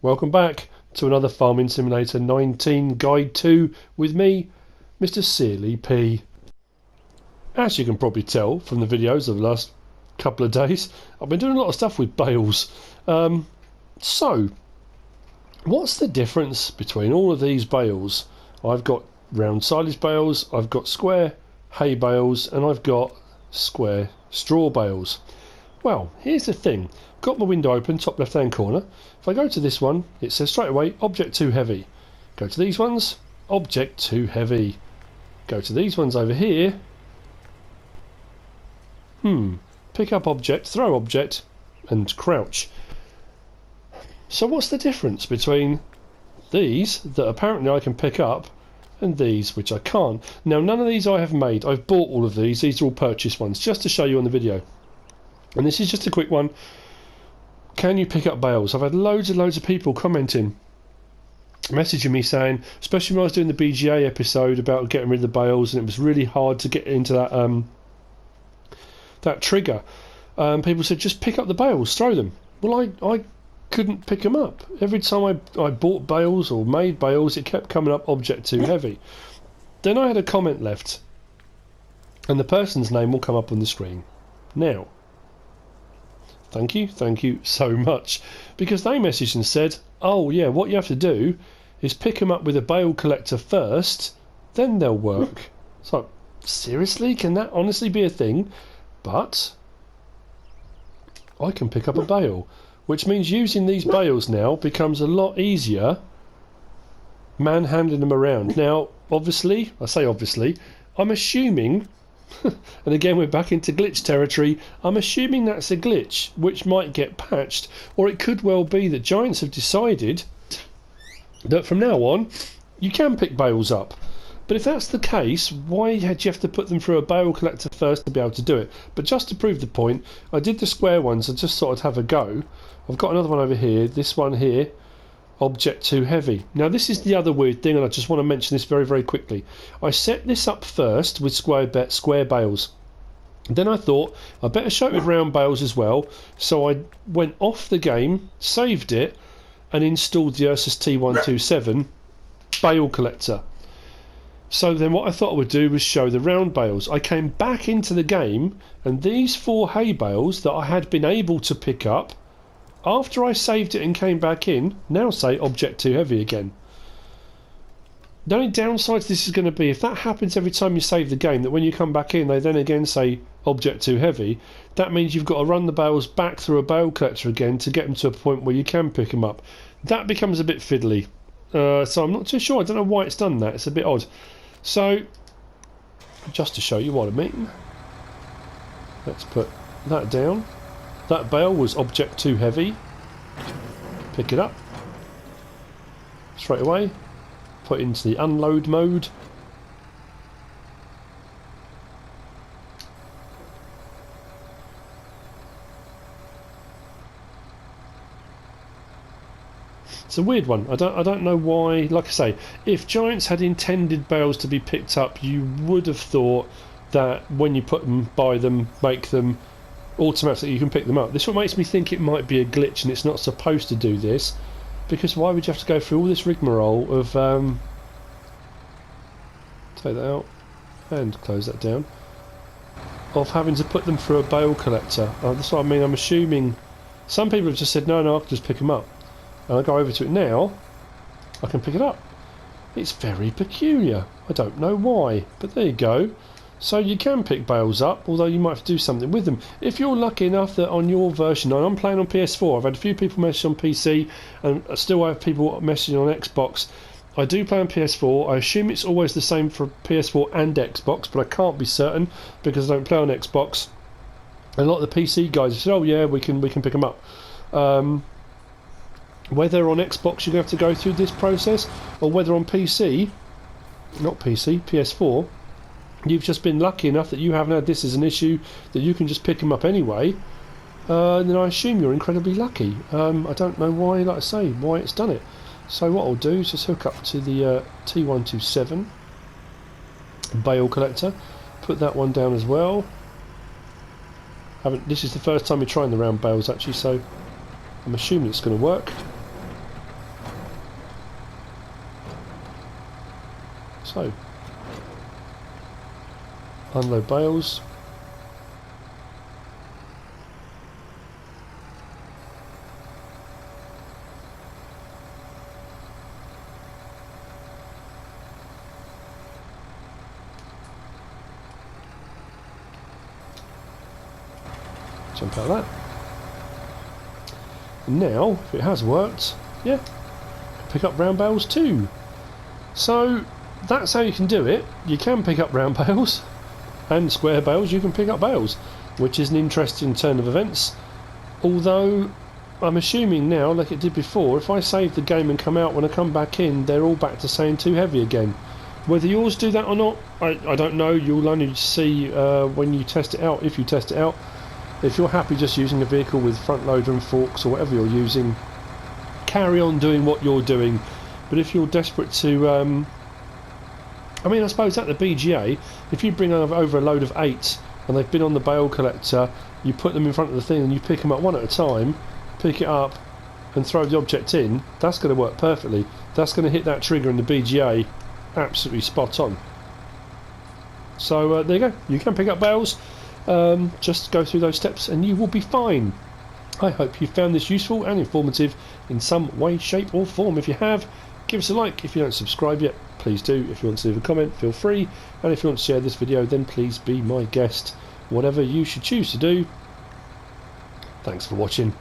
Welcome back to another Farming Simulator 19 Guide 2 with me, MrSealyp. As you can probably tell from the videos of the last couple of days, I've been doing a lot of stuff with bales. So, what's the difference between all of these bales? I've got round silage bales, I've got square hay bales, and I've got square straw bales. Well, here's the thing. Got my window open, top left hand corner. If I go to this one, it says straight away, object too heavy. Go to these ones, object too heavy. Go to these ones over here. Pick up object, throw object, and crouch. So what's the difference between these, that apparently I can pick up, and these, which I can't? Now, none of these I have made. I've bought all of these. These are all purchased ones, just to show you on the video. And this is just a quick one. Can you pick up bales? I've had loads of people commenting, messaging me saying, especially when I was doing the BGA episode about getting rid of the bales, and it was really hard to get into that that trigger. People said, just pick up the bales, throw them. Well, I couldn't pick them up. Every time I bought bales or made bales, it kept coming up object too heavy. Then I had a comment left, and the person's name will come up on the screen now. Thank you so much, because they messaged and said, oh yeah, what you have to do is pick them up with a bale collector first, then they'll work. So, seriously, can that honestly be a thing? But I can pick up a bale, which means using these bales now becomes a lot easier manhandling them around. Now, obviously, I say obviously, I'm assuming, and again we're back into glitch territory, I'm assuming that's a glitch which might get patched, or it could well be that Giants have decided that from now on you can pick bales up. But if that's the case, why had you have to put them through a bale collector first to be able to do it? But just to prove the point, I did the square ones. I just thought I'd have a go. I've got another one over here, this one here, object too heavy. Now this is the other weird thing, and I just want to mention this very quickly. I set this up first with square bales. Then I thought I better show it with round bales as well, so I went off the game, saved it, and installed the Ursus T127 bale collector. So then what I thought I would do was show the round bales. I came back into the game, and these 4 hay bales that I had been able to pick up after I saved it and came back in, now say object too heavy again. The only downside to this is going to be, if that happens every time you save the game, that when you come back in they then again say object too heavy, that means you've got to run the bales back through a bale collector again to get them to a point where you can pick them up. That becomes a bit fiddly. So I'm not too sure. I don't know why it's done that. It's a bit odd. So, just to show you what I mean, let's put that down. That bale was object too heavy. Pick it up straight away, put it into the unload mode. It's a weird one. I don't know why. Like I say, if Giants had intended bales to be picked up, you would have thought that when you put them, buy them, make them, automatically you can pick them up. This one makes me think it might be a glitch and it's not supposed to do this, because why would you have to go through all this rigmarole of take that out and close that down, of having to put them through a bale collector? That's what I mean. I'm assuming some people have just said no, I can just pick them up, and I go over to it now, I can pick it up. It's very peculiar. I don't know why, but there you go. So you can pick bales up, although you might have to do something with them. If you're lucky enough that on your version, and I'm playing on PS4, I've had a few people message on PC, and I still have people messaging on Xbox. I do play on PS4. I assume it's always the same for PS4 and Xbox, but I can't be certain because I don't play on Xbox. A lot of the PC guys have said, oh yeah, we can pick them up. Whether on Xbox you're going to have to go through this process, or whether on PC, PS4, you've just been lucky enough that you haven't had this as an issue, that you can just pick them up anyway, then I assume you're incredibly lucky. I don't know why, like I say, why it's done it. So what I'll do is just hook up to the T127 bale collector, put that one down as well. This is the first time we're trying the round bales actually, so I'm assuming it's going to work. So, unload bales. Jump out of that. And now, if it has worked, yeah, pick up round bales too. So that's how you can do it. You can pick up round bales and square bales. You can pick up bales, which is an interesting turn of events. Although I'm assuming now, like it did before, if I save the game and come out, when I come back in, they're all back to saying too heavy again. Whether yours do that or not, I don't know. You'll only see when you test it out, if you test it out. If you're happy just using a vehicle with front loader and forks or whatever you're using, carry on doing what you're doing. But if you're desperate to, I mean, I suppose at the BGA, if you bring over a load of 8 and they've been on the bale collector, you put them in front of the thing and you pick them up one at a time, pick it up and throw the object in, that's going to work perfectly. That's going to hit that trigger in the BGA absolutely spot on. So there you go, you can pick up bales. Just go through those steps and you will be fine. I hope you found this useful and informative in some way, shape or form. If you have, give us a like. If you don't subscribe yet, please do. If you want to leave a comment, feel free. And if you want to share this video, then please be my guest. Whatever you should choose to do. Thanks for watching.